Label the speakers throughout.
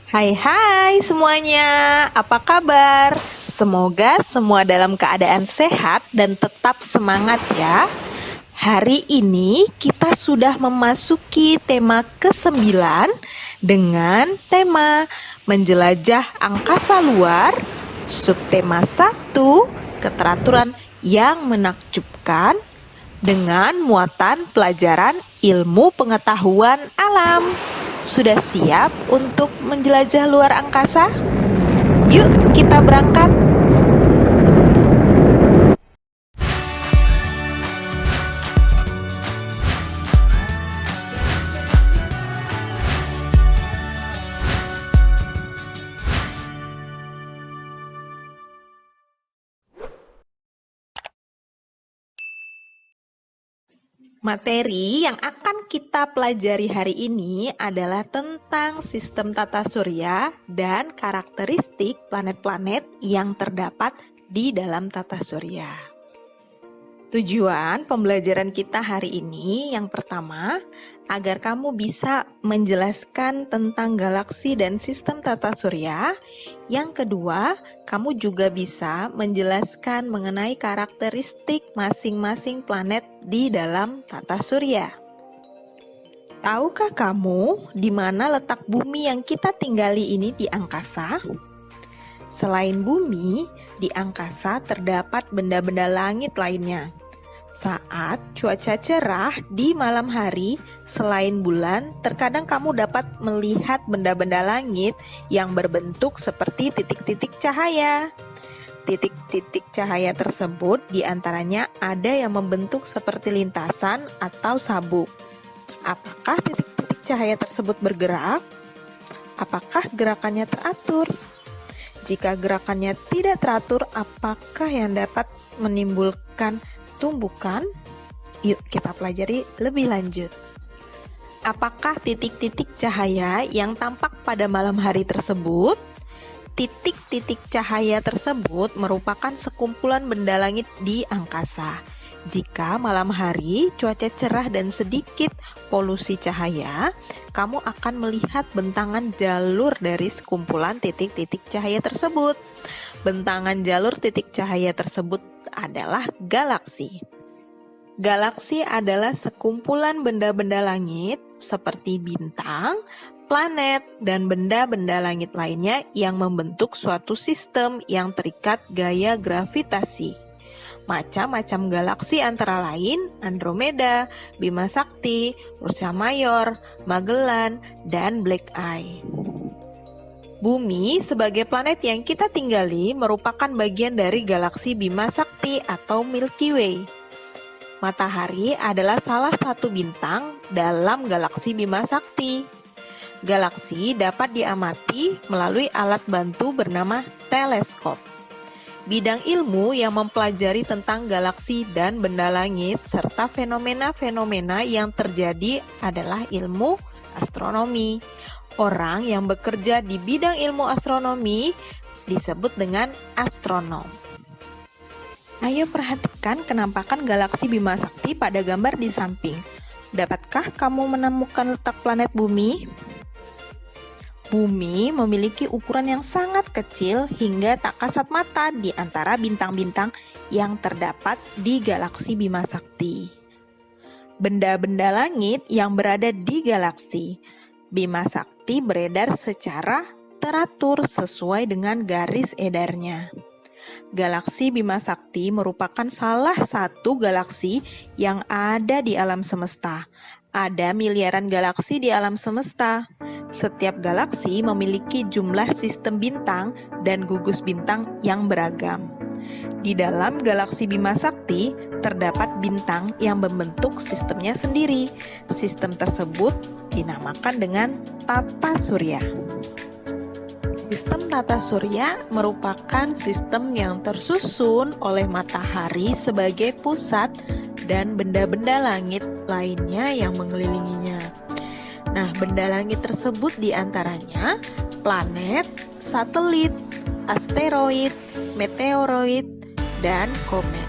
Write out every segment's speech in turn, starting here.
Speaker 1: Hai semuanya, apa kabar? Semoga semua dalam keadaan sehat dan tetap semangat ya. Hari ini kita sudah memasuki tema ke-9 dengan tema menjelajah angkasa luar, subtema 1, keteraturan yang menakjubkan dengan muatan pelajaran ilmu pengetahuan alam. Sudah siap untuk menjelajah luar angkasa? Yuk kita berangkat. Materi yang akan kita pelajari hari ini adalah tentang sistem tata surya dan karakteristik planet-planet yang terdapat di dalam tata surya. Tujuan pembelajaran kita hari ini yang pertama, agar kamu bisa menjelaskan tentang galaksi dan sistem tata surya. Yang kedua, kamu juga bisa menjelaskan mengenai karakteristik masing-masing planet di dalam tata surya. Tahukah kamu di mana letak bumi yang kita tinggali ini di angkasa? Selain bumi, di angkasa terdapat benda-benda langit lainnya. Saat cuaca cerah di malam hari, selain bulan, terkadang kamu dapat melihat benda-benda langit yang berbentuk seperti titik-titik cahaya. Titik-titik cahaya tersebut diantaranya ada yang membentuk seperti lintasan atau sabuk. Apakah titik-titik cahaya tersebut bergerak? Apakah gerakannya teratur? Jika gerakannya tidak teratur, apakah yang dapat menimbulkan tumbukan? Yuk kita pelajari lebih lanjut. Apakah titik-titik cahaya yang tampak pada malam hari tersebut? Titik-titik cahaya tersebut merupakan sekumpulan benda langit di angkasa. Jika malam hari cuaca cerah dan sedikit polusi cahaya, kamu akan melihat bentangan jalur dari sekumpulan titik-titik cahaya tersebut. Bentangan jalur titik cahaya tersebut adalah galaksi. Galaksi adalah sekumpulan benda-benda langit seperti bintang, planet, dan benda-benda langit lainnya yang membentuk suatu sistem yang terikat gaya gravitasi. Macam-macam galaksi antara lain Andromeda, Bima Sakti, Ursa Major, Magellan, dan Black Eye. Bumi sebagai planet yang kita tinggali merupakan bagian dari galaksi Bima Sakti atau Milky Way. Matahari adalah salah satu bintang dalam galaksi Bima Sakti. Galaksi dapat diamati melalui alat bantu bernama teleskop. Bidang ilmu yang mempelajari tentang galaksi dan benda langit serta fenomena-fenomena yang terjadi adalah ilmu astronomi. Orang yang bekerja di bidang ilmu astronomi disebut dengan astronom. Ayo perhatikan kenampakan galaksi Bima Sakti pada gambar di samping. Dapatkah kamu menemukan letak planet bumi? Bumi memiliki ukuran yang sangat kecil hingga tak kasat mata di antara bintang-bintang yang terdapat di galaksi Bima Sakti. Benda-benda langit yang berada di galaksi Bima Sakti beredar secara teratur sesuai dengan garis edarnya. Galaksi Bima Sakti merupakan salah satu galaksi yang ada di alam semesta. Ada miliaran galaksi di alam semesta. Setiap galaksi memiliki jumlah sistem bintang dan gugus bintang yang beragam. Di dalam galaksi Bima Sakti terdapat bintang yang membentuk sistemnya sendiri. Sistem tersebut dinamakan dengan tata surya. Sistem tata surya merupakan sistem yang tersusun oleh matahari sebagai pusat dan benda-benda langit lainnya yang mengelilinginya. Nah, benda langit tersebut diantaranya planet, satelit, asteroid, meteoroid, dan komet.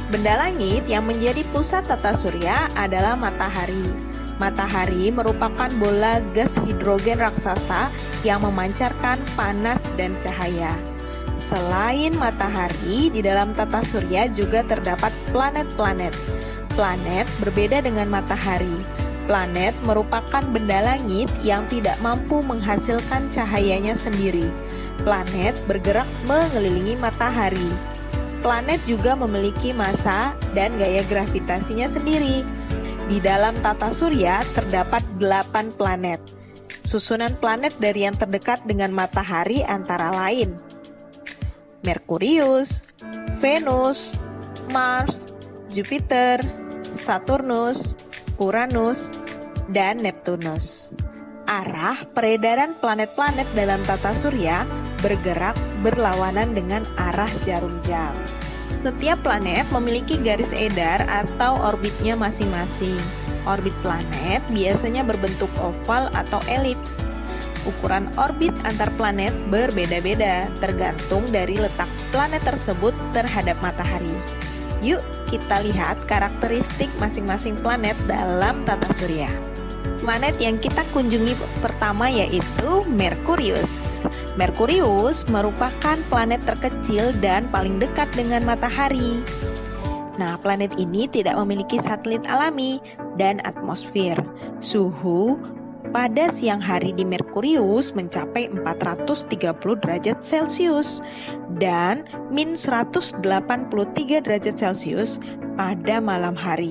Speaker 1: Benda langit yang menjadi pusat tata surya adalah matahari. Matahari merupakan bola gas hidrogen raksasa yang memancarkan panas dan cahaya. Selain matahari, di dalam tata surya juga terdapat planet-planet. Planet berbeda dengan matahari. Planet merupakan benda langit yang tidak mampu menghasilkan cahayanya sendiri. Planet bergerak mengelilingi matahari. Planet juga memiliki massa dan gaya gravitasinya sendiri. Di dalam tata surya terdapat 8 planet. Susunan planet dari yang terdekat dengan matahari antara lain Merkurius, Venus, Mars, Jupiter, Saturnus, Uranus, dan Neptunus. Arah peredaran planet-planet dalam tata surya bergerak berlawanan dengan arah jarum jam. Setiap planet memiliki garis edar atau orbitnya masing-masing. Orbit planet biasanya berbentuk oval atau elips. Ukuran orbit antar planet berbeda-beda, tergantung dari letak planet tersebut terhadap matahari. Yuk, kita lihat karakteristik masing-masing planet dalam tata surya. Planet yang kita kunjungi pertama yaitu Merkurius. Merkurius merupakan planet terkecil dan paling dekat dengan matahari. Nah, planet ini tidak memiliki satelit alami dan atmosfer. Suhu pada siang hari di Merkurius mencapai 430 derajat Celcius dan min 183 derajat Celcius pada malam hari.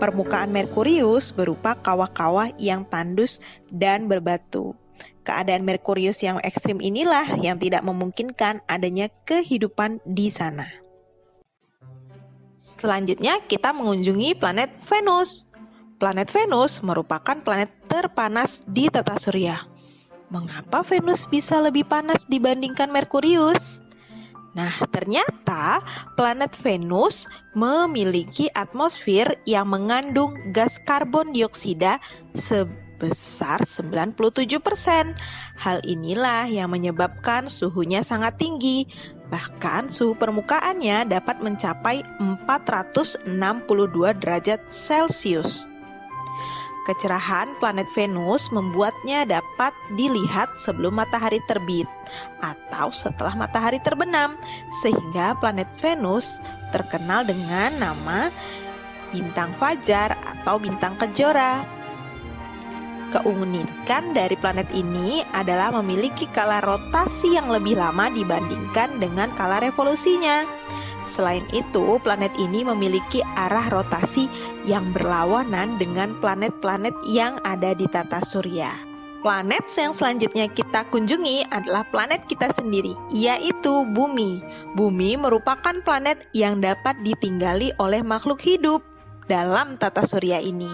Speaker 1: Permukaan Merkurius berupa kawah-kawah yang tandus dan berbatu. Keadaan Merkurius yang ekstrim inilah yang tidak memungkinkan adanya kehidupan di sana. Selanjutnya kita mengunjungi planet Venus. Planet Venus merupakan planet terpanas di tata surya. Mengapa Venus bisa lebih panas dibandingkan Merkurius? Nah, ternyata planet Venus memiliki atmosfer yang mengandung gas karbon dioksida sebesar 97%. Hal inilah yang menyebabkan suhunya sangat tinggi. Bahkan suhu permukaannya dapat mencapai 462 derajat Celcius. Kecerahan planet Venus membuatnya dapat dilihat sebelum matahari terbit atau setelah matahari terbenam, sehingga planet Venus terkenal dengan nama bintang fajar atau bintang kejora. Keunikan dari planet ini adalah memiliki skala rotasi yang lebih lama dibandingkan dengan skala revolusinya. Selain itu, planet ini memiliki arah rotasi yang berlawanan dengan planet-planet yang ada di tata surya. Planet yang selanjutnya kita kunjungi adalah planet kita sendiri, yaitu Bumi. Bumi merupakan planet yang dapat ditinggali oleh makhluk hidup dalam tata surya ini.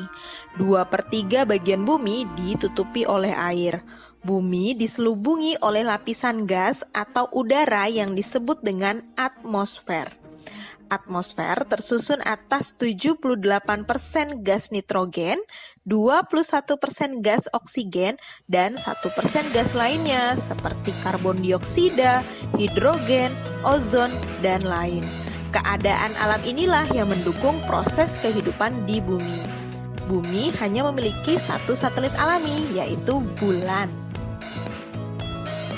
Speaker 1: 2/3 bagian bumi ditutupi oleh air. Bumi diselubungi oleh lapisan gas atau udara yang disebut dengan atmosfer. Atmosfer tersusun atas 78% gas nitrogen, 21% gas oksigen, dan 1% gas lainnya seperti karbon dioksida, hidrogen, ozon, dan lain. Keadaan alam inilah yang mendukung proses kehidupan di bumi. Bumi hanya memiliki satu satelit alami, yaitu bulan.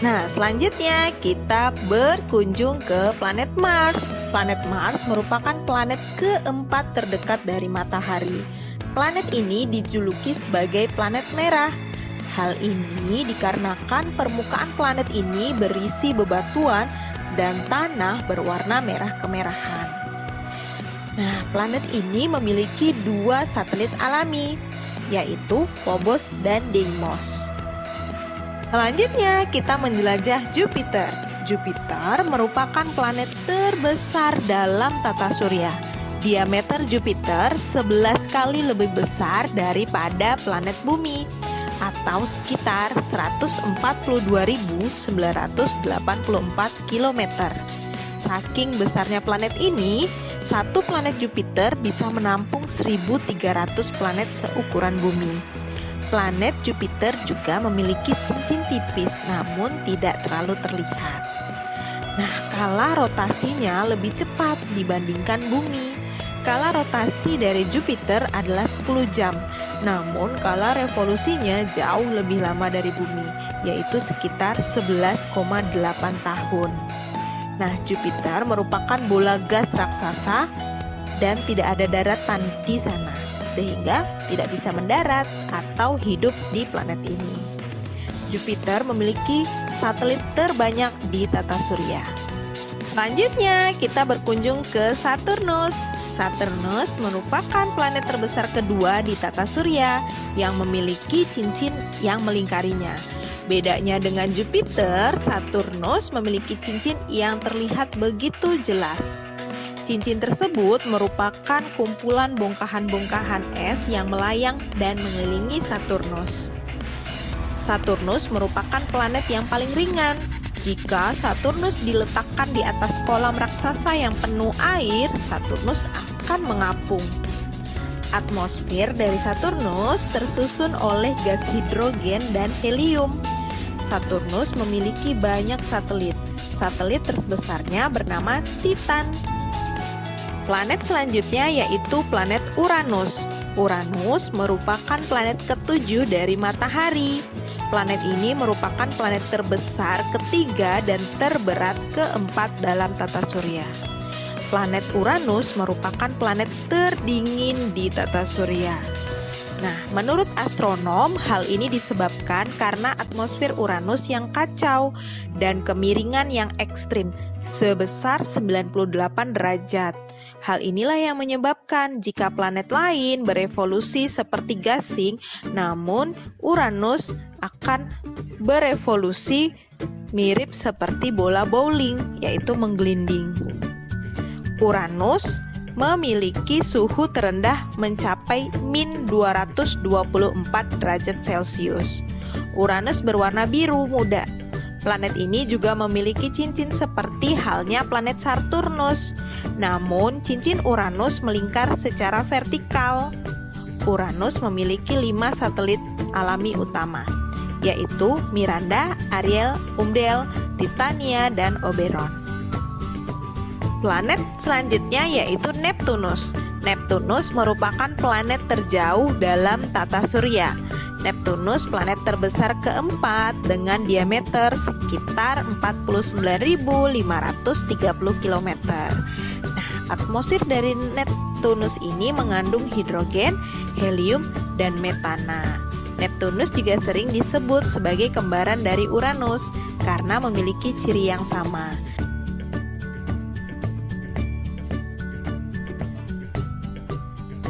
Speaker 1: Nah, selanjutnya kita berkunjung ke planet Mars. Planet Mars merupakan planet keempat terdekat dari matahari. Planet ini dijuluki sebagai planet merah. Hal ini dikarenakan permukaan planet ini berisi bebatuan dan tanah berwarna merah kemerahan. Nah, planet ini memiliki 2 satelit alami, yaitu Phobos dan Deimos. Selanjutnya kita menjelajah Jupiter. Jupiter merupakan planet terbesar dalam tata surya. Diameter Jupiter 11 kali lebih besar daripada planet Bumi atau sekitar 142.984 km. Saking besarnya planet ini, satu planet Jupiter bisa menampung 1.300 planet seukuran Bumi. Planet Jupiter juga memiliki cincin tipis namun tidak terlalu terlihat. Nah, skala rotasinya lebih cepat dibandingkan Bumi. Skala rotasi dari Jupiter adalah 10 jam, namun skala revolusinya jauh lebih lama dari Bumi, yaitu sekitar 11,8 tahun. Nah, Jupiter merupakan bola gas raksasa dan tidak ada daratan di sana, sehingga tidak bisa mendarat atau hidup di planet ini. Jupiter memiliki satelit terbanyak di tata surya. Selanjutnya, kita berkunjung ke Saturnus. Saturnus merupakan planet terbesar kedua di tata surya yang memiliki cincin yang melingkarinya. Bedanya dengan Jupiter, Saturnus memiliki cincin yang terlihat begitu jelas. Cincin tersebut merupakan kumpulan bongkahan-bongkahan es yang melayang dan mengelilingi Saturnus. Saturnus merupakan planet yang paling ringan. Jika Saturnus diletakkan di atas kolam raksasa yang penuh air, Saturnus akan mengapung. Atmosfer dari Saturnus tersusun oleh gas hidrogen dan helium. Saturnus memiliki banyak satelit. Satelit terbesarnya bernama Titan. Planet selanjutnya yaitu planet Uranus. Uranus merupakan planet ketujuh dari Matahari. Planet ini merupakan planet terbesar ketiga dan terberat keempat dalam tata surya. Planet Uranus merupakan planet terdingin di tata surya. Nah, menurut astronom, hal ini disebabkan karena atmosfer Uranus yang kacau dan kemiringan yang ekstrim sebesar 98 derajat. Hal inilah yang menyebabkan jika planet lain berevolusi seperti gasing, namun Uranus akan berevolusi mirip seperti bola bowling, yaitu menggelinding. Uranus memiliki suhu terendah mencapai min 224 derajat Celcius. Uranus berwarna biru muda. Planet ini juga memiliki cincin seperti halnya planet Saturnus. Namun, cincin Uranus melingkar secara vertikal. Uranus memiliki 5 satelit alami utama, yaitu Miranda, Ariel, Umdel, Titania, dan Oberon. Planet selanjutnya yaitu Neptunus. Neptunus merupakan planet terjauh dalam tata surya. Neptunus planet terbesar keempat dengan diameter sekitar 49.530 km. Nah, atmosfer dari Neptunus ini mengandung hidrogen, helium, dan metana. Neptunus juga sering disebut sebagai kembaran dari Uranus karena memiliki ciri yang sama.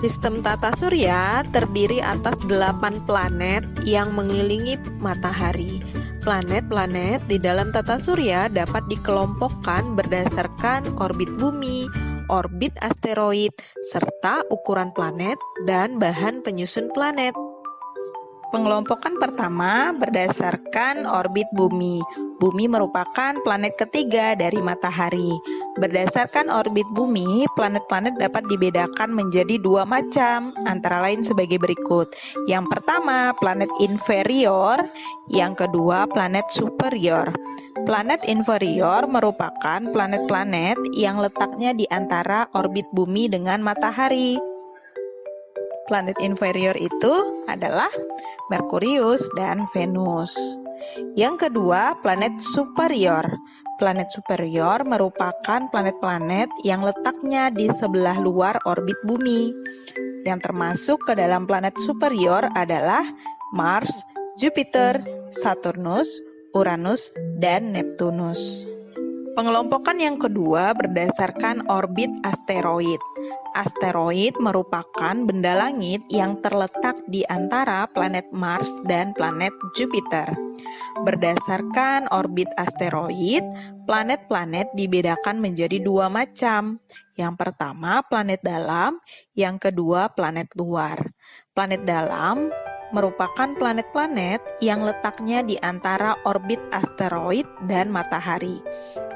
Speaker 1: Sistem tata surya terdiri atas 8 planet yang mengelilingi matahari. Planet-planet di dalam tata surya dapat dikelompokkan berdasarkan orbit bumi, orbit asteroid, serta ukuran planet dan bahan penyusun planet. Pengelompokan pertama berdasarkan orbit bumi. Bumi merupakan planet ketiga dari matahari. Berdasarkan orbit bumi, planet-planet dapat dibedakan menjadi 2 macam, antara lain sebagai berikut. Yang pertama, planet inferior. Yang kedua, planet superior. Planet inferior merupakan planet-planet yang letaknya di antara orbit bumi dengan matahari. Planet inferior itu adalah Merkurius dan Venus. Yang kedua, planet superior. Planet superior merupakan planet-planet yang letaknya di sebelah luar orbit bumi. Yang termasuk ke dalam planet superior adalah Mars, Jupiter, Saturnus, Uranus, dan Neptunus. Pengelompokan yang kedua berdasarkan orbit asteroid. Asteroid merupakan benda langit yang terletak di antara planet Mars dan planet Jupiter. Berdasarkan orbit asteroid, planet-planet dibedakan menjadi 2 macam. Yang pertama, planet dalam, yang kedua, planet luar. Planet dalam merupakan planet-planet yang letaknya di antara orbit asteroid dan matahari.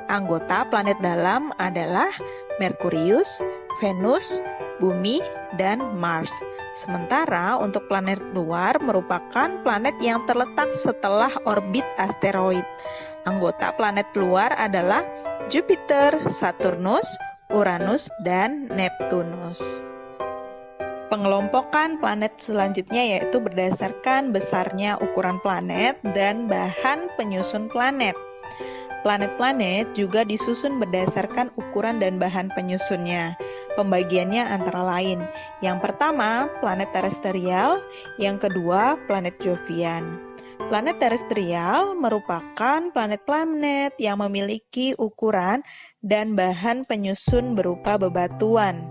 Speaker 1: Anggota planet dalam adalah Merkurius, Venus, Bumi, dan Mars. Sementara untuk planet luar merupakan planet yang terletak setelah orbit asteroid. Anggota planet luar adalah Jupiter, Saturnus, Uranus, dan Neptunus. Pengelompokan planet selanjutnya yaitu berdasarkan besarnya ukuran planet dan bahan penyusun planet. Planet-planet juga disusun berdasarkan ukuran dan bahan penyusunnya. Pembagiannya antara lain. Yang pertama, planet terestrial, yang kedua, planet Jovian. Planet terestrial merupakan planet-planet yang memiliki ukuran dan bahan penyusun berupa bebatuan.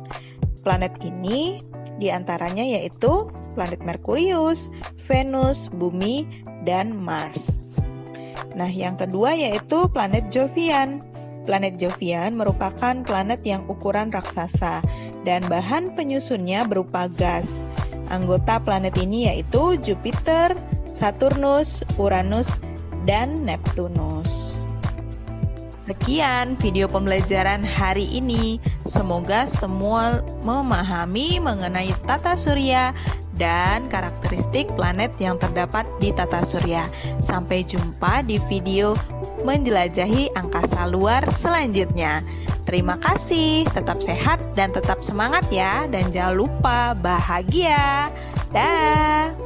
Speaker 1: Planet ini diantaranya yaitu planet Merkurius, Venus, Bumi, dan Mars. Nah, yang kedua yaitu planet Jovian. Planet Jovian merupakan planet yang ukuran raksasa dan bahan penyusunnya berupa gas. Anggota planet ini yaitu Jupiter, Saturnus, Uranus, dan Neptunus. Sekian video pembelajaran hari ini. Semoga semua memahami mengenai tata surya dan karakteristik planet yang terdapat di tata surya. Sampai jumpa di video menjelajahi angkasa luar selanjutnya. Terima kasih, tetap sehat dan tetap semangat ya, dan jangan lupa bahagia. Dah.